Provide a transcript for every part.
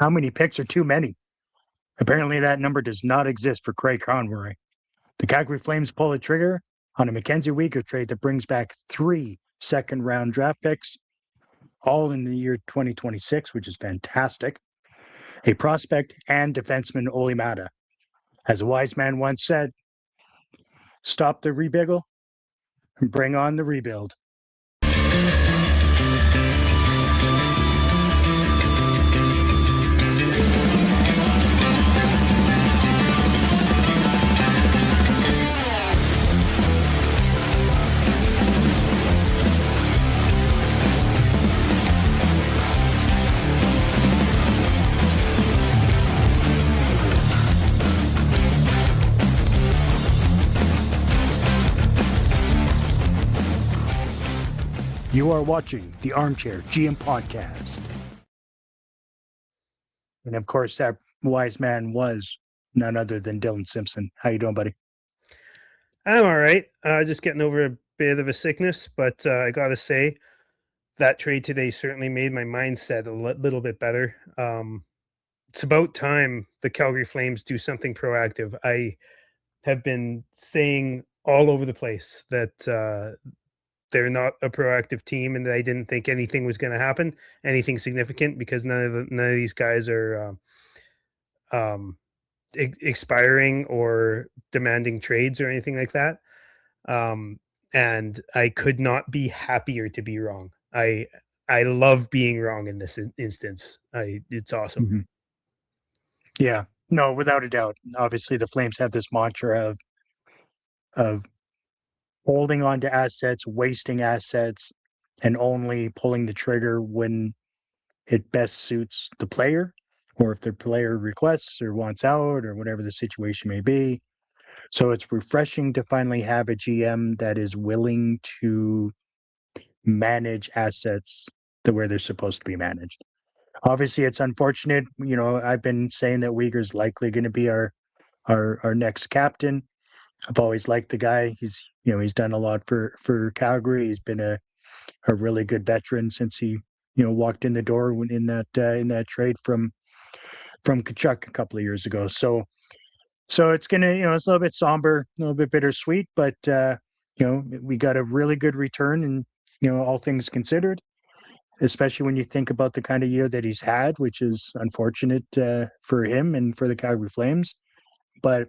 How many picks are too many? Apparently that number does not exist for Craig Conroy. The Calgary Flames pull the trigger on a Mckenzie Weegar trade that brings back 3 second-round draft picks, all in the year 2026, which is fantastic. A prospect and defenseman, Olli Maatta. As a wise man once said, stop the rebiggle and bring on the rebuild. You are watching the Armchair GM Podcast. And of course, that wise man was none other than Dylan Simpson. How you doing, buddy? I'm all right. Just getting over a bit of a sickness, but I got to say that trade today certainly made my mindset a little bit better. It's about time the Calgary Flames do something proactive. I have been saying all over the place that they're not a proactive team, and that I didn't think anything was going to happen, anything significant, because none of these guys are expiring or demanding trades or anything like that. And I could not be happier to be wrong. I love being wrong in this instance. It's awesome. Mm-hmm. Yeah, no, without a doubt. Obviously, the Flames have this mantra of holding on to assets, wasting assets, and only pulling the trigger when it best suits the player, or if the player requests or wants out, or whatever the situation may be. So it's refreshing to finally have a GM that is willing to manage assets the way they're supposed to be managed. Obviously, it's unfortunate. You know, I've been saying that Weegar's likely going to be our next captain. I've always liked the guy. He's done a lot for Calgary. He's been a really good veteran since he walked in the door in that trade from Tkachuk a couple of years ago. So it's gonna it's a little bit somber, a little bit bittersweet, but we got a really good return, and all things considered, especially when you think about the kind of year that he's had, which is unfortunate for him and for the Calgary Flames. But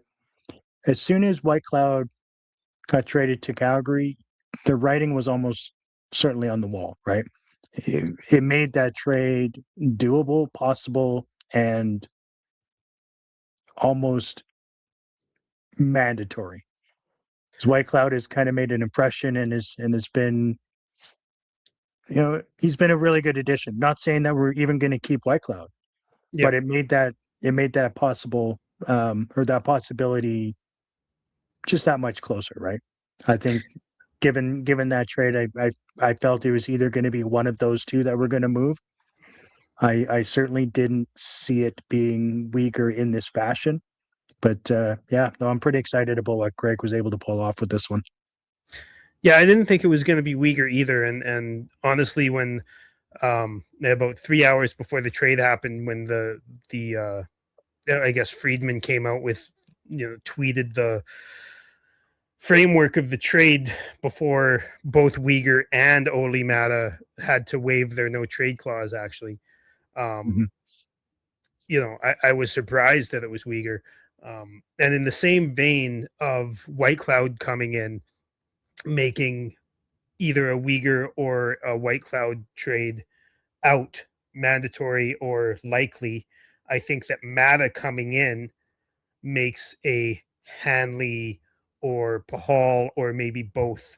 as soon as Whitecloud got traded to Calgary, the writing was almost certainly on the wall, right? It made that trade doable, possible, and almost mandatory. Because Whitecloud has kind of made an impression and has been, he's been a really good addition. Not saying that we're even going to keep Whitecloud, but it made that possible, or that possibility just that much closer, right? I think given that trade, I felt it was either going to be one of those two that were going to move. I certainly didn't see it being Weegar in this fashion, but I'm pretty excited about what Greg was able to pull off with this one. Yeah, I didn't think it was going to be Weegar either, and honestly, when about 3 hours before the trade happened, when the I guess Friedman came out with tweeted the framework of the trade before both Weegar and Olli Maatta had to waive their no trade clause. Actually, I was surprised that it was Weegar. And in the same vein of Whitecloud coming in, making either a Weegar or a Whitecloud trade out mandatory or likely, I think that Maatta coming in makes a Hanley or Pahal or maybe both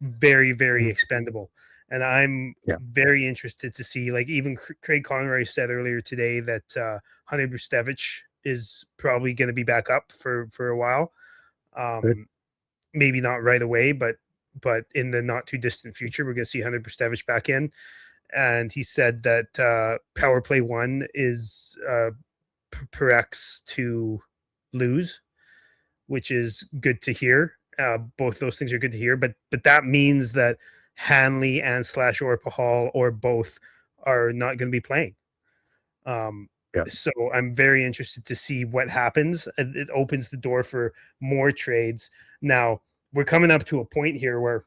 very, very expendable. And I'm very interested to see, like even Craig Conroy said earlier today that Hunter Brzustevich is probably going to be back up for a while. Maybe not right away, but in the not too distant future, we're going to see Hunter Brzustevich back in. And he said that power play 1 is Perex to lose, which is good to hear. Both those things are good to hear, but that means that Hanley and / or Pahal or both are not going to be playing. Yeah. So I'm very interested to see what happens. It opens the door for more trades. Now, we're coming up to a point here where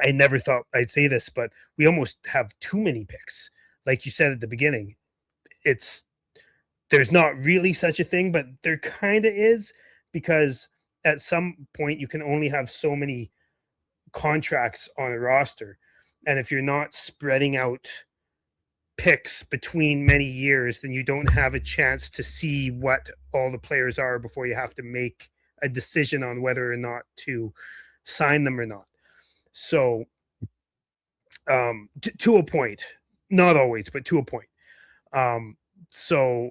I never thought I'd say this, but we almost have too many picks. Like you said at the beginning, it's there's not really such a thing, but there kind of is, because at some point you can only have so many contracts on a roster. And if you're not spreading out picks between many years, then you don't have a chance to see what all the players are before you have to make a decision on whether or not to sign them or not. So, to a point, not always, but to a point. So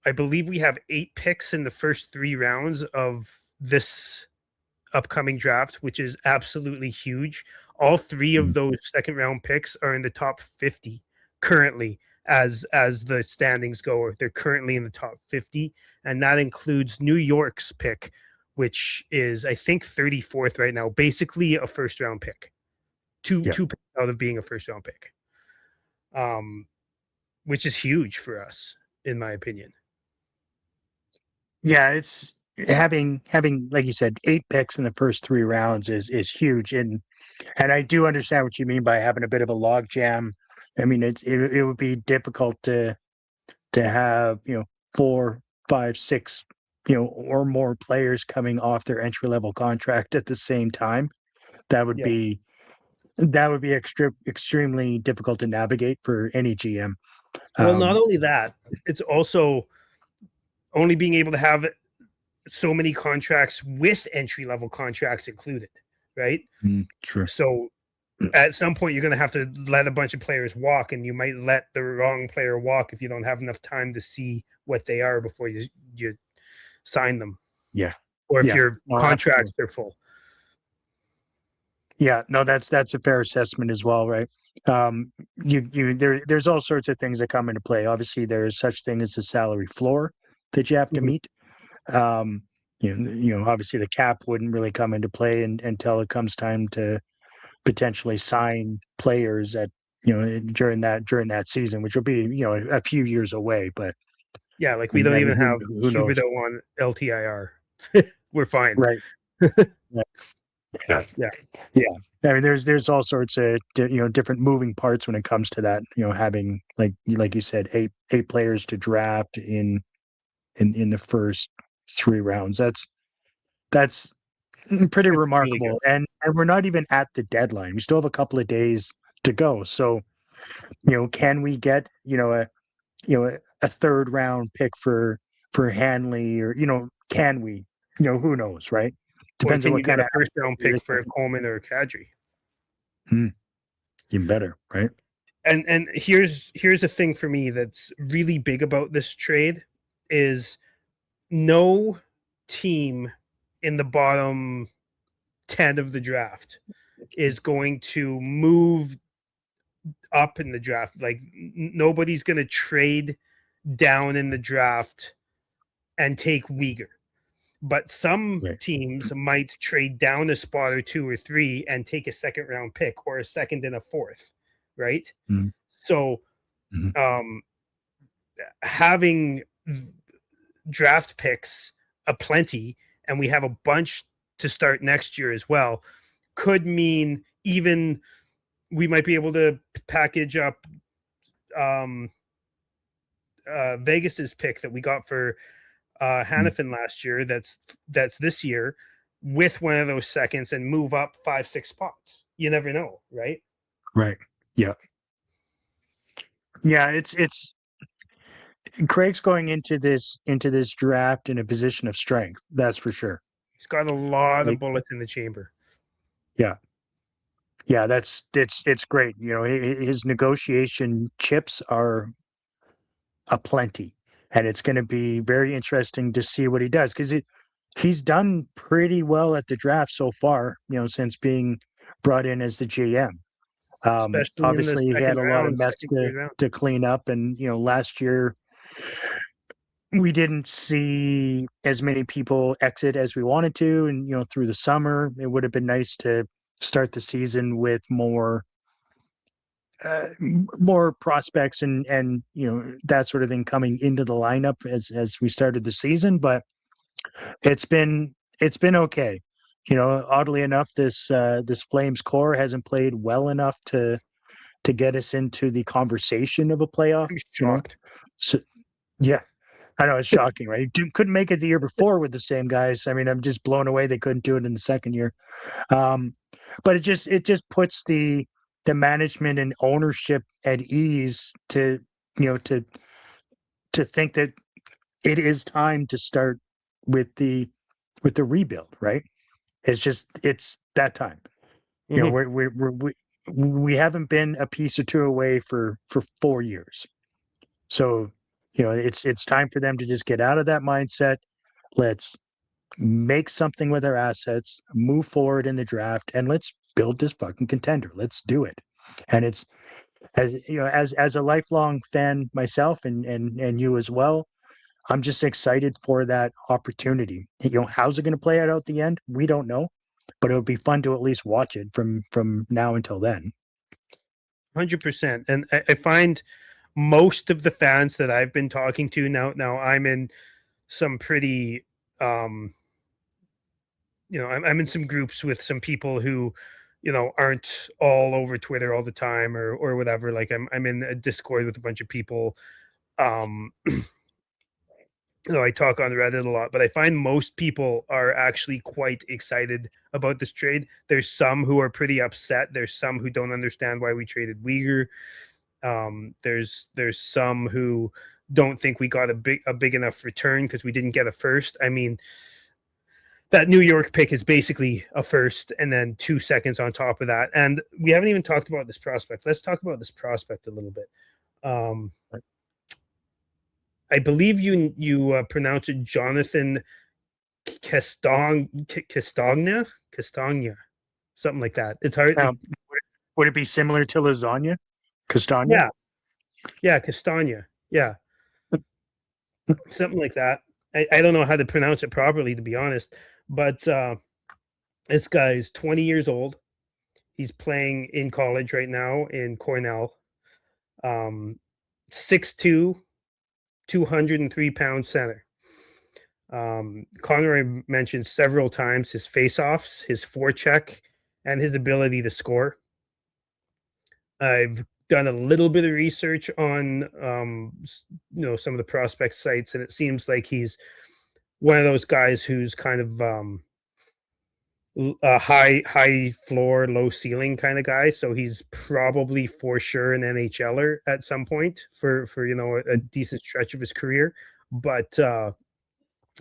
I believe we have 8 picks in the first 3 rounds of this upcoming draft, which is absolutely huge. All 3 of those second round picks are in the top 50 currently, as the standings go. They're currently in the top 50, and that includes New York's pick, which is, I think, 34th right now, basically a first round pick. Two picks out of being a first round pick. Which is huge for us, in my opinion. Yeah, it's having like you said, 8 picks in the first 3 rounds is huge, and I do understand what you mean by having a bit of a log jam. I mean, it would be difficult to have 4, 5, 6 or more players coming off their entry level contract at the same time. That would Yeah. be extremely difficult to navigate for any GM. Well, not only that, it's also only being able to have so many contracts with entry level contracts included, right? True. So at some point, you're going to have to let a bunch of players walk, and you might let the wrong player walk if you don't have enough time to see what they are before you sign them. Yeah. Or if your contracts absolutely. are full. Yeah, no, that's a fair assessment as well, right? There's all sorts of things that come into play. Obviously, there's such thing as the salary floor that you have to meet. Obviously the cap wouldn't really come into play until it comes time to potentially sign players at during that season, which will be a few years away. But yeah, like we don't even have who knows? Huberdeau on LTIR. We're fine. Right. Yeah. I mean, there's all sorts of different moving parts when it comes to that. Having like you said, eight players to draft in the first 3 rounds. That's pretty remarkable. Really, and we're not even at the deadline. We still have a couple of days to go. So, can we get a third round pick for Hanley, or can we? Who knows, right? or Depends on can what you get kind a of first round pick for Coleman or Kadri? Even better, right? And here's a thing for me that's really big about this trade is no team in the bottom 10 of the draft is going to move up in the draft. Like nobody's going to trade down in the draft and take Weegar. But some teams might trade down a spot or 2 or 3 and take a second round pick or a second and a fourth, right? So having draft picks aplenty, and we have a bunch to start next year as well, could mean even we might be able to package up Vegas's pick that we got for Hannafin last year. That's this year with one of those seconds and move up 5-6 spots. You never know, right? Right. Yeah. Yeah. It's Craig's going into this draft in a position of strength. That's for sure. He's got a lot of bullets in the chamber. Yeah. Yeah, it's great. His negotiation chips are aplenty, and it's going to be very interesting to see what he does, because he's done pretty well at the draft so far. Since being brought in as the GM. Especially in the Obviously, he had a lot of mess third round. to clean up, and last year we didn't see as many people exit as we wanted to, and through the summer it would have been nice to start the season with more more prospects and that sort of thing coming into the lineup as we started the season, but it's been okay. Oddly enough, this Flames core hasn't played well enough to get us into the conversation of a playoff. I'm shocked. So yeah, I know it's shocking, right? Couldn't make it the year before with the same guys. I mean, I'm just blown away they couldn't do it in the second year. Um, but it just puts the management and ownership at ease to think that it is time to start with the rebuild, right? It's that time. Mm-hmm. We haven't been a piece or two away for 4 years. So, it's time for them to just get out of that mindset. Let's make something with our assets, move forward in the draft, and let's build this fucking contender. Let's do it. And it's as a lifelong fan myself and you as well, I'm just excited for that opportunity. How's it going to play out at the end? We don't know, but it would be fun to at least watch it from now until then. 100%. And I find most of the fans that I've been talking to now I'm in some pretty I'm in some groups with some people who aren't all over Twitter all the time or whatever. Like I'm in a Discord with a bunch of people. I talk on Reddit a lot, but I find most people are actually quite excited about this trade. There's some who are pretty upset. There's some who don't understand why we traded Weegar. There's some who don't think we got a big enough return because we didn't get a first. I mean, that New York pick is basically a first and then 2 seconds on top of that. And we haven't even talked about this prospect. Let's talk about this prospect a little bit. I believe you pronounce it Jonathan Castagna, something like that. It's hard. Would it be similar to lasagna? Castagna? Yeah, Castagna. Yeah, something like that. I don't know how to pronounce it properly, to be honest. But this guy's 20 years old. He's playing in college right now in Cornell. 6'2", 203-pound center. Conroy mentioned several times his face-offs, his forecheck, and his ability to score. I've done a little bit of research on some of the prospect sites, and it seems like he's one of those guys who's kind of a high floor, low ceiling kind of guy. So he's probably for sure an NHLer at some point for a decent stretch of his career, but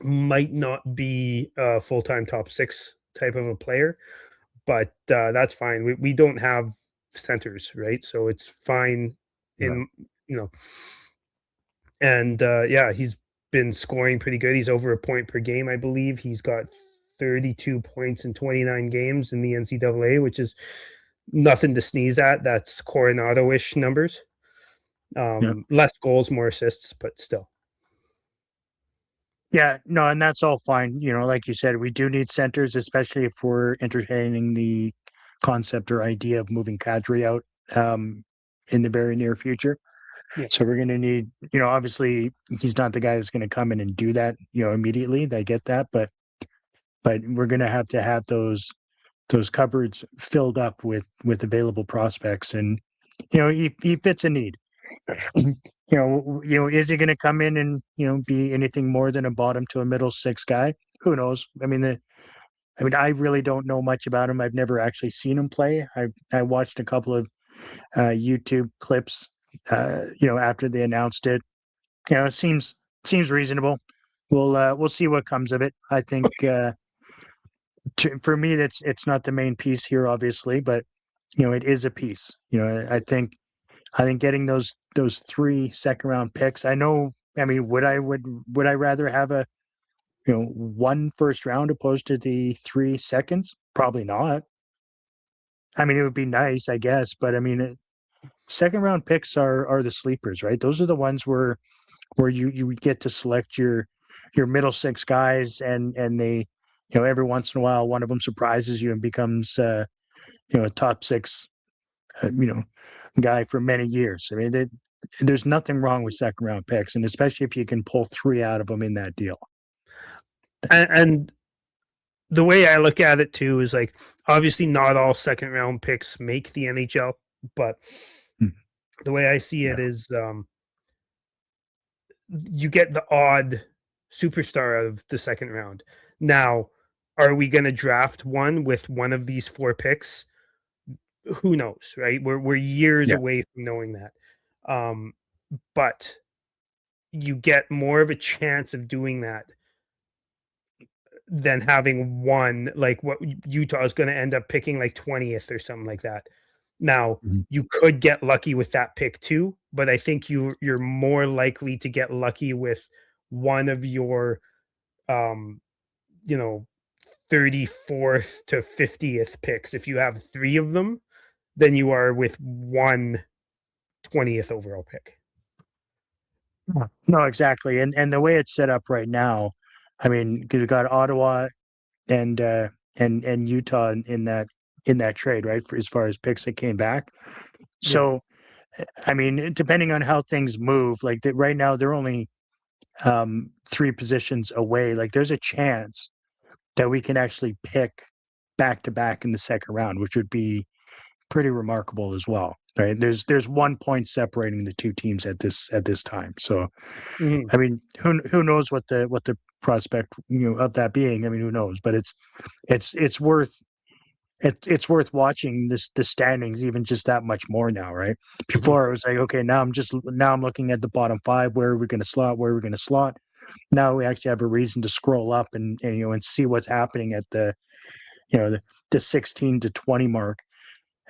might not be a full-time top six type of a player. But that's fine. We don't have centers, right? So it's fine in and he's been scoring pretty good. He's over a point per game, I believe. He's got 32 points in 29 games in the NCAA, which is nothing to sneeze at. That's Coronado-ish numbers. Less goals, more assists, but still. Yeah, no, and that's all fine. Like you said, we do need centers, especially if we're entertaining the concept or idea of moving Kadri out in the very near future. Yeah. So we're going to need, obviously he's not the guy that's going to come in and do that, immediately. I get that, but we're going to have those cupboards filled up with available prospects, and he fits a need. Is he going to come in and be anything more than a bottom to a middle six guy? Who knows? I mean, I really don't know much about him. I've never actually seen him play. I watched a couple of YouTube clips, after they announced it. It seems reasonable. We'll see what comes of it. I think for me, it's not the main piece here, obviously, but it is a piece. I think getting those 3 second-round picks. I know. I mean, would I rather have a 1 first round opposed to the 3 seconds? Probably not. I mean, it would be nice, I guess, but I mean, second-round picks are the sleepers, right? Those are the ones where you get to select your middle 6 guys, and they, every once in a while, one of them surprises you and becomes a top 6, guy for many years. I mean, there's nothing wrong with second round picks, and especially if you can pull 3 out of them in that deal. And the way I look at it too is like, obviously not all second round picks make the NHL, but the way I see it is you get the odd superstar out of the second round. Now, are we going to draft one with one of these 4 picks? Who knows, right? We're years Yeah. away from knowing that. But you get more of a chance of doing that than having one, like what Utah is going to end up picking, like 20th or something like that. Now, you could get lucky with that pick too, but I think you're more likely to get lucky with one of your, you know, 34th to 50th picks if you have 3 of them than you are with one 20th overall pick. No, exactly. And the way it's set up right now, I mean, you've got Ottawa and Utah in that trade, right? For as far as picks that came back. So, I mean, depending on how things move, like right now, they're only 3 positions away. Like, there's a chance that we can actually pick back to back in the second round, which would be pretty remarkable as well, right? There's 1 point separating the 2 teams at this time. So, I mean, who knows what the prospect of that being? I mean, who knows? But it's worth it's worth watching the standings even just that much more now, right? Before it was like, okay, now I'm looking at the bottom 5. Where are we going to slot? Where are we going to slot? Now we actually have a reason to scroll up and see what's happening at the 16 to 20 mark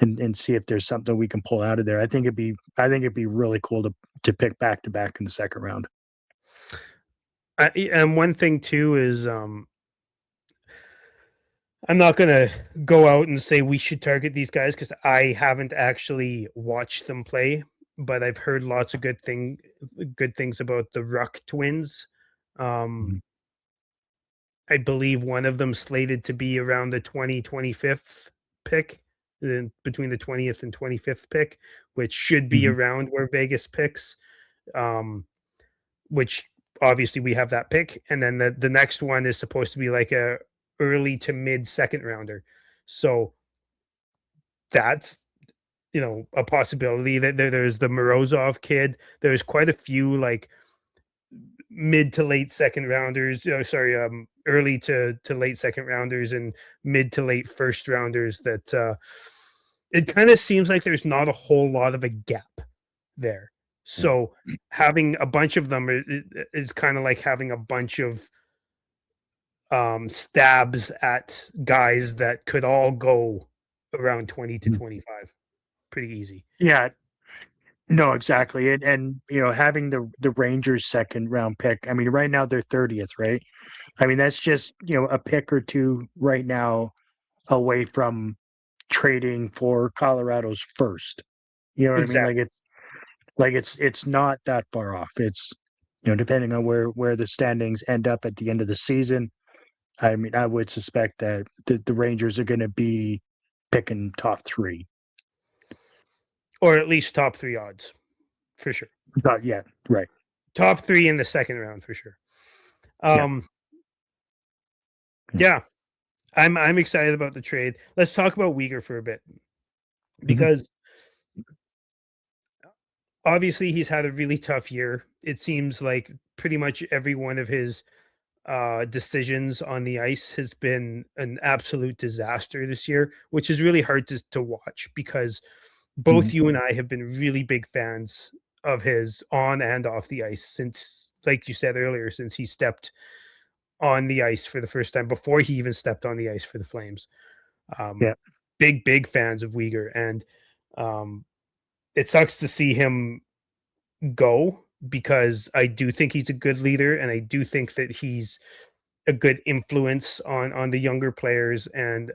and see if there's something we can pull out of there. I think it'd be really cool to pick back to back in the second round. And one thing too is I'm not going to go out and say we should target these guys because I haven't actually watched them play, but I've heard lots of good things about the Ruck twins. I believe one of them slated to be around the 25th pick, between the 20th and 25th pick, which should be around where Vegas picks, which obviously we have that pick. And then the next one is supposed to be like a early to mid second rounder. So that's, a possibility. That there's the Morozov kid. There's quite a few like mid to late second rounders. Early to late second rounders and mid to late first rounders that it kind of seems like there's not a whole lot of a gap there. So having a bunch of them is kind of like having a bunch of stabs at guys that could all go around 20 to 25. Pretty easy. Yeah. No, exactly. And having the Rangers second round pick, I mean, right now they're 30th, right? I mean, that's just, a pick or 2 right now away from trading for Colorado's first. You know what Exactly. I mean? It's not that far off. It's, depending on where the standings end up at the end of the season. I mean, I would suspect that the Rangers are going to be picking top 3. Or at least top 3 odds, for sure. Not yet, right? Top 3 in the second round, for sure. Yeah. I'm excited about the trade. Let's talk about Weegar for a bit, because obviously he's had a really tough year. It seems like pretty much every one of his decisions on the ice has been an absolute disaster this year, which is really hard to watch because both you and I have been really big fans of his on and off the ice since, like you said earlier, since he stepped on the ice for the first time, before he even stepped on the ice for the Flames. Big fans of Weegar, and it sucks to see him go, because I do think he's a good leader, and I do think that he's a good influence on the younger players, and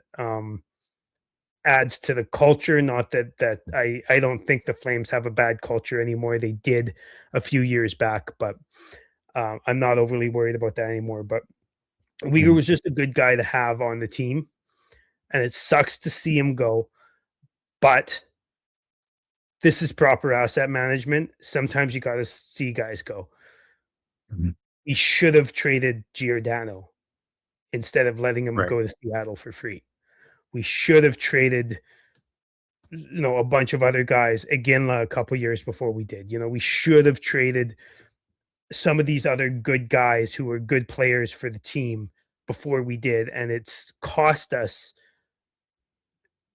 adds to the culture. Not that I don't think the Flames have a bad culture anymore. They did a few years back, but I'm not overly worried about that anymore. But Weegar was just a good guy to have on the team, and it sucks to see him go. But this is proper asset management. Sometimes you got to see guys go. Mhm. He should have traded Giordano instead of letting him Right. go to Seattle for free. We should have traded, a bunch of other guys again a couple years before we did. We should have traded some of these other good guys who were good players for the team before we did, and it's cost us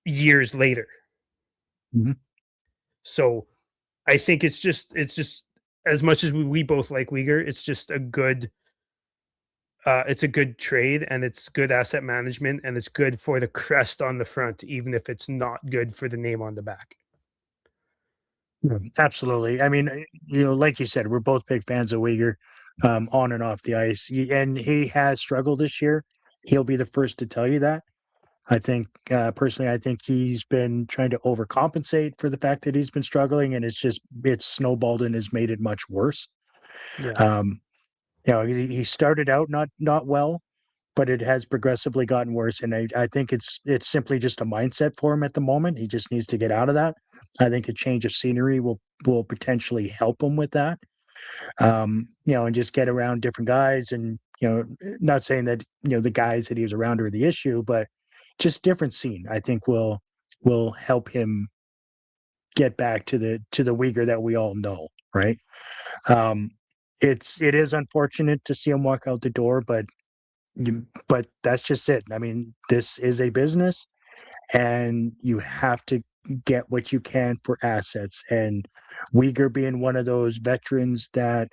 years later. Mhm. So I think it's just as much as we both like Uyghur, it's a good trade, and it's good asset management, and it's good for the crest on the front, even if it's not good for the name on the back. Yeah, absolutely. I mean, like you said, we're both big fans of Uyghur, on and off the ice, and he has struggled this year. He'll be the first to tell you that. I think, personally, I think he's been trying to overcompensate for the fact that he's been struggling, and it's snowballed and has made it much worse. Yeah. Um, he started out not well, but it has progressively gotten worse, and I think it's simply just a mindset for him at the moment. He just needs to get out of that. I think a change of scenery will potentially help him with that. And just get around different guys, and not saying that the guys that he was around are the issue, but just different scene. I think will help him get back to the Uyghur that we all know, right? Um, it is unfortunate to see him walk out the door, but that's just it. I mean, this is a business, and you have to get what you can for assets. And Uyghur being one of those veterans that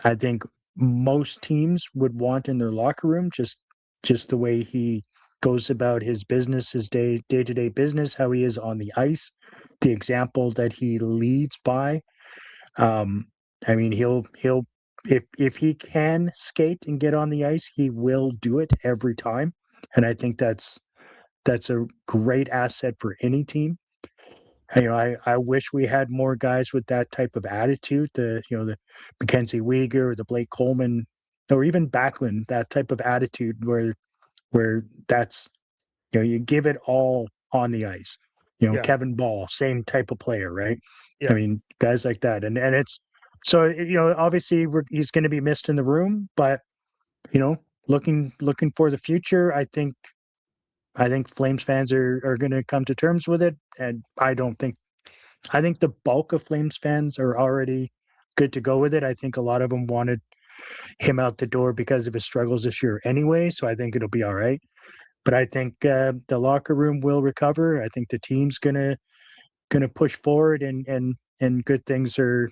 I think most teams would want in their locker room, just the way he goes about his business, his day-to-day business, how he is on the ice, the example that he leads by. Um, I mean, he'll if he can skate and get on the ice, he will do it every time. And I think that's a great asset for any team. I wish we had more guys with that type of attitude. The Mckenzie Weegar or the Blake Coleman, or even Backlund, that type of attitude where that's you give it all on the ice. Yeah. Kevin Ball, same type of player, right? I Yeah. mean, guys like that, and it's so obviously he's going to be missed in the room, but you know, looking for the future, I think Flames fans are going to come to terms with it, and I think the bulk of Flames fans are already good to go with it. I think a lot of them wanted him out the door because of his struggles this year anyway, so I think it'll be all right. But I think the locker room will recover. I think the team's gonna push forward, and good things are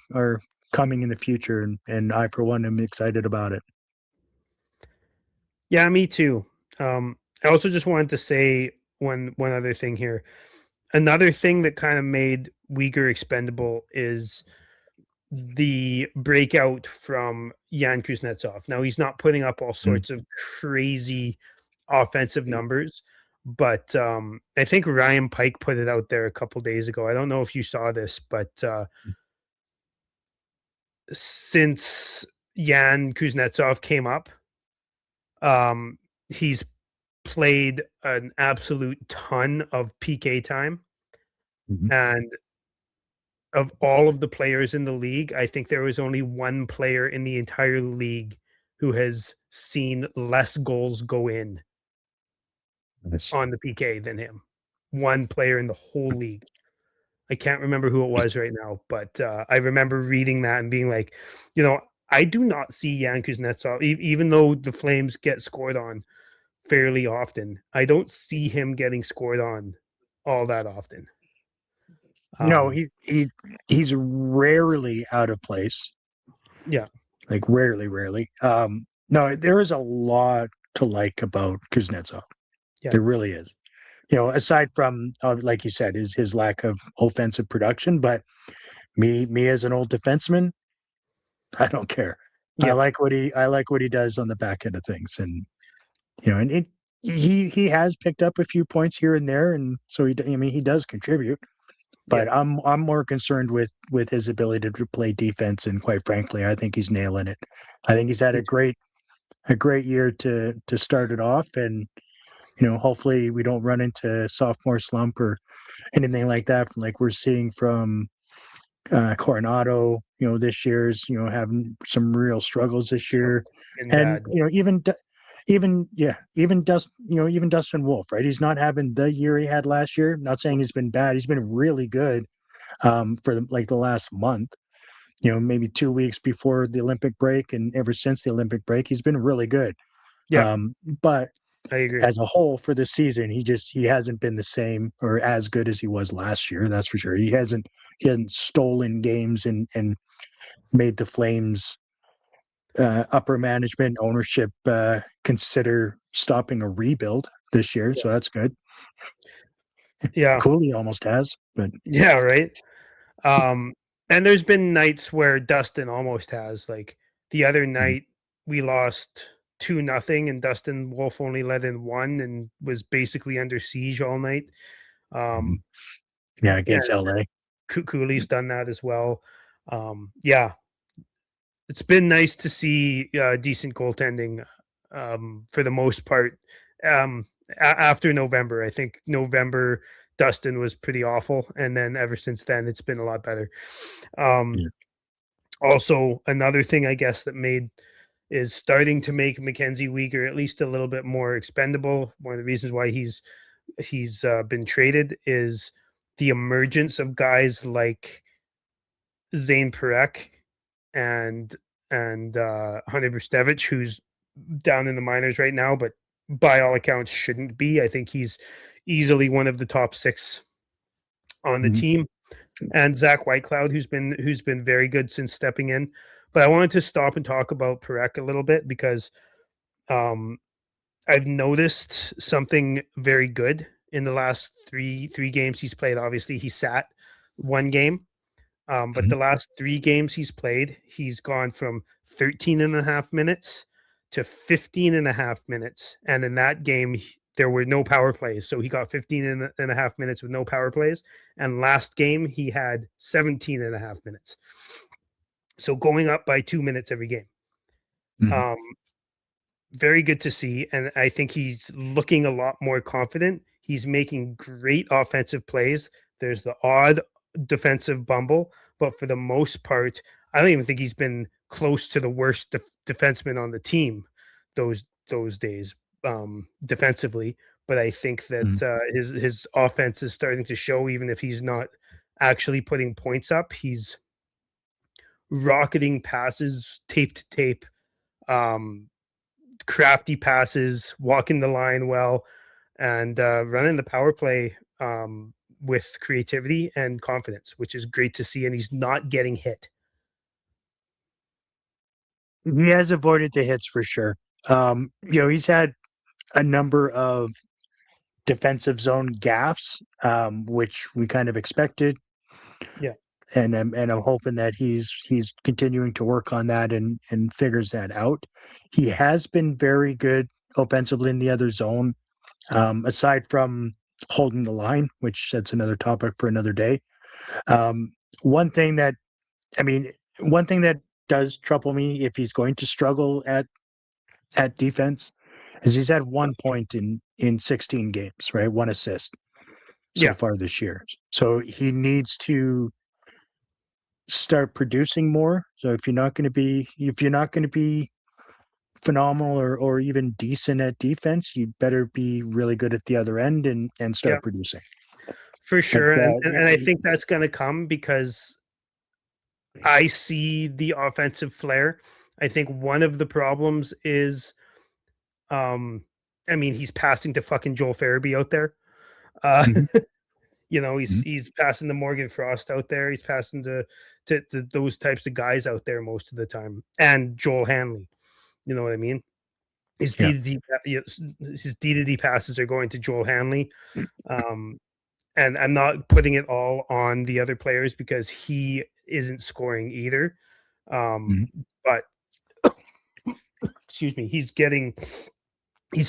coming in the future, and I for one am excited about it. Yeah, me too. I also just wanted to say one other thing here. Another thing that kind of made Uyghur expendable is the breakout from Yan Kuznetsov. Now he's not putting up all Mm. sorts of crazy offensive numbers, but I think Ryan Pike put it out there a couple days ago. I don't know if you saw this, but since Yan Kuznetsov came up, he's played an absolute ton of PK time, Mhm. and of all of the players in the league, I think there was only one player in the entire league who has seen less goals go in Nice. on the PK than him. One player in the whole league. I can't remember who it was right now, but I remember reading that and being like, I do not see Yan Kuznetsov, even though the Flames get scored on fairly often. I don't see him getting scored on all that often. No, Um, he's rarely out of place, yeah, like rarely. No, there is a lot to like about Kuznetsov. yeah, There really is. Aside from like you said, his lack of offensive production, but me as an old defenseman, I don't care. I yeah, like what he does on the back end of things, and he has picked up a few points here and there, and so I mean, he does contribute. yeah, But I'm more concerned with his ability to play defense, and quite frankly, I think he's nailing it. I think he's had me too. a great year to start it off, and hopefully we don't run into sophomore slump or anything like that, like we're seeing from Coronado, this year's, having some real struggles this year. Been And, bad. even Dustin Wolf, right? He's not having the year he had last year. Not saying he's been bad. He's been really good for the last month, maybe 2 weeks before the Olympic break. And ever since the Olympic break, he's been really good. Yeah, But I agree. as a whole for the season, he hasn't been the same or as good as he was last year. That's for sure. He hasn't stolen games and made the Flames upper management ownership consider stopping a rebuild this year. So that's good. Yeah, Cooley almost has, but yeah, right. And there's been nights where Dustin almost has. Like the other mm, night, we lost 2-0, and Dustin Wolf only let in one and was basically under siege all night. mm, Um, yeah, and against LA. Cooley's done that as well. Yeah, it's been nice to see decent goaltending for the most part. After November, I think November Dustin was pretty awful, and then ever since then, it's been a lot better. Um, Yeah. Also, another thing I guess that made is starting to make Mckenzie Weegar at least a little bit more expendable. One of the reasons why he's been traded is the emergence of guys like Zane Perek and Hunter Brustevich, who's down in the minors right now, but by all accounts shouldn't be. I think he's easily one of the top 6 on the Mhm. team, and Zach Whitecloud, who's been very good since stepping in. But I wanted to stop and talk about Perek a little bit because um, I've noticed something very good in the last three games he's played. Obviously, he sat one game, but Mhm. the last 3 games he's played, he's gone from 13 and a half minutes to 15 and a half minutes. And in that game, there were no power plays. So he got 15 and a half minutes with no power plays. And last game, he had 17 and a half minutes. So going up by 2 minutes every game. Mhm. Um, Very good to see. And I think he's looking a lot more confident. He's making great offensive plays. There's the odd defensive bumble, but for the most part, I don't even think he's been close to the worst defenseman on the team those days defensively. But I think Mhm. that his offense is starting to show, even if he's not actually putting points up. He's rocketing passes, tape to tape, um, crafty passes, walking the line well, and running the power play with creativity and confidence, which is great to see. And he's not getting hit. He has avoided the hits for sure. He's had a number of defensive zone gaffes, which we kind of expected. Yeah, And I'm hoping that he's continuing to work on that and figures that out. He has been very good offensively in the other zone, aside from holding the line, which that's another topic for another day. Um, one thing that I mean, one thing that does trouble me if he's going to struggle at defense is he's had 1 point in 16 games, right? One assist so yeah, far this year. So he needs to start producing more. So if you're not going to be phenomenal or even decent at defense, you better be really good at the other end and yeah, start producing. for But sure. And I think that's going to come because I see the offensive flair. I think one of the problems is, um, I mean, he's passing to fucking Joel Farabee out there. Uh, Mhm, he's mhm, he's passing to Morgan Frost out there. He's passing to those types of guys out there most of the time, and Joel Hanley. You know what I mean? His yeah. D to D his D to D passes are going to Joel Hanley, um, and I'm not putting it all on the other players because he isn't scoring either. Um, Mhm, but excuse me, he's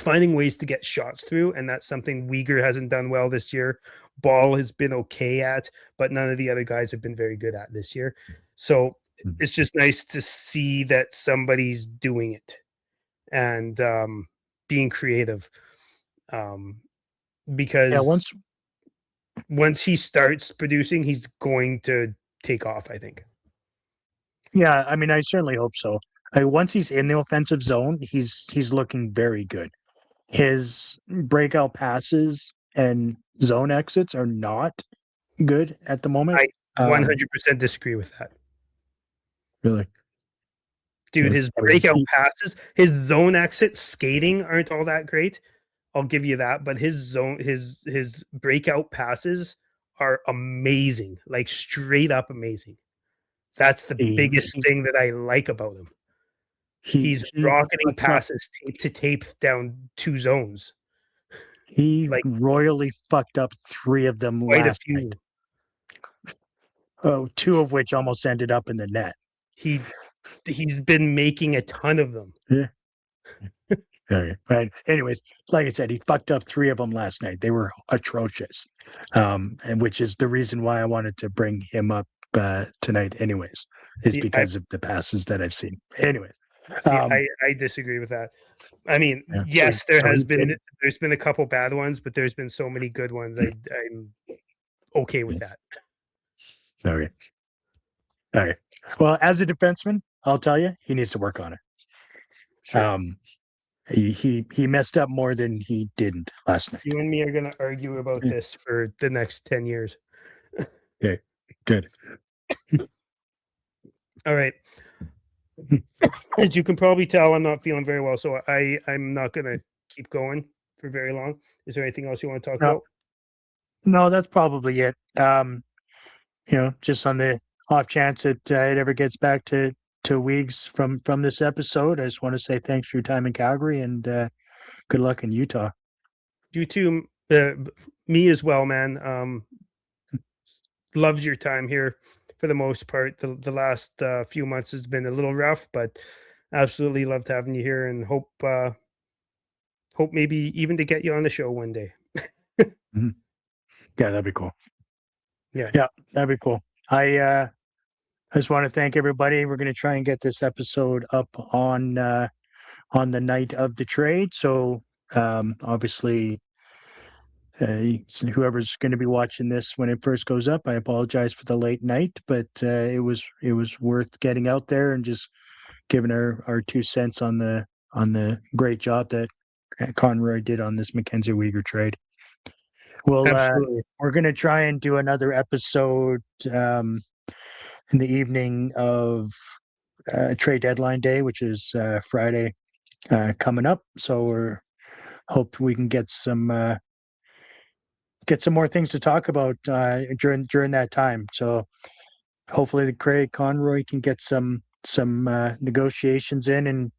finding ways to get shots through, and that's something Weegar hasn't done well this year. Ball has been okay at, but none of the other guys have been very good at this year. So mhm. it's just nice to see that somebody's doing it and being creative. Um, Yeah, because once he starts producing, he's going to take off, I think. Yeah, I mean, I certainly hope so. Once he's in the offensive zone, he's looking very good. His breakout passes and zone exits are not good at the moment. I 100% disagree with that. Really, Dude, yeah. his I mean, breakout passes, his zone exit skating aren't all that great. I'll give you that, but his breakout passes are amazing, like straight up amazing. That's the biggest thing that I like about him. He's rocketing passes tape to tape down 2 zones. He Like royally fucked up 3 of them quite a last few. night. Oh, 2 of which almost ended up in the net. He's been making a ton of them. Yeah. Okay. But anyways, like I said, he fucked up 3 of them last night. They were atrocious, and which is the reason why I wanted to bring him up tonight. Anyways, is because of the passes that I've seen. Anyways, I disagree with that. I mean, yeah. yes, there's been a couple bad ones, but there's been so many good ones. I'm okay with that. Sorry. All right. Well, as a defenseman, I'll tell you, he needs to work on it. Sure. He messed up more than he didn't last night. You and me are going to argue about this for the next 10 years. Okay, good. All right. As you can probably tell, I'm not feeling very well, so I'm not going to keep going for very long. Is there anything else you want to talk about? No, that's probably it. Just on the off chance that it ever gets back to Weegs from this episode, I just want to say thanks for your time in Calgary and good luck in Utah. You too, me as well, man. Loves your time here for the most part. The last few months has been a little rough, but absolutely loved having you here, and hope maybe even to get you on the show one day. Mm-hmm. Yeah, that'd be cool. Yeah, that'd be cool. I just want to thank everybody. We're going to try and get this episode up on the night of the trade. So obviously, whoever's going to be watching this when it first goes up, I apologize for the late night, but it was worth getting out there and just giving our 2 cents on the great job that Conroy did on this Mckenzie Weegar trade. Well, we're going to try and do another episode in the evening of trade deadline day, which is Friday coming up. So we're hope we can get some more things to talk about during that time. So hopefully the Craig Conroy can get some negotiations in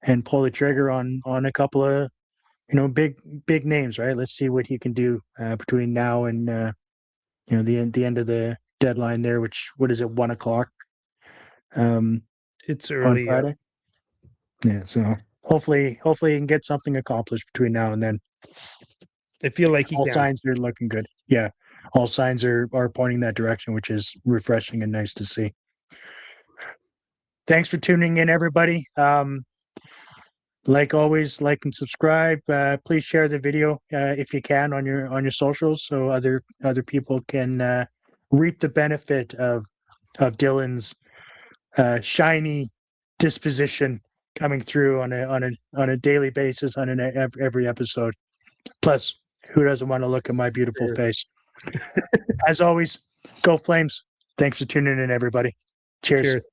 and pull the trigger on a couple of big names, right? Let's see what he can do between now and the end of the deadline there, which what is it, 1:00? It's early on Friday. Yeah, so hopefully he can get something accomplished between now and then. I feel like all signs are looking good. Yeah, all signs are pointing that direction, which is refreshing and nice to see. Thanks for tuning in, everybody. Like always, like and subscribe. Please share the video if you can on your socials, so other people can reap the benefit of Dylan's shiny disposition coming through on a daily basis on every episode. Plus, who doesn't want to look at my beautiful face? As always, go Flames. Thanks for tuning in, everybody. Cheers.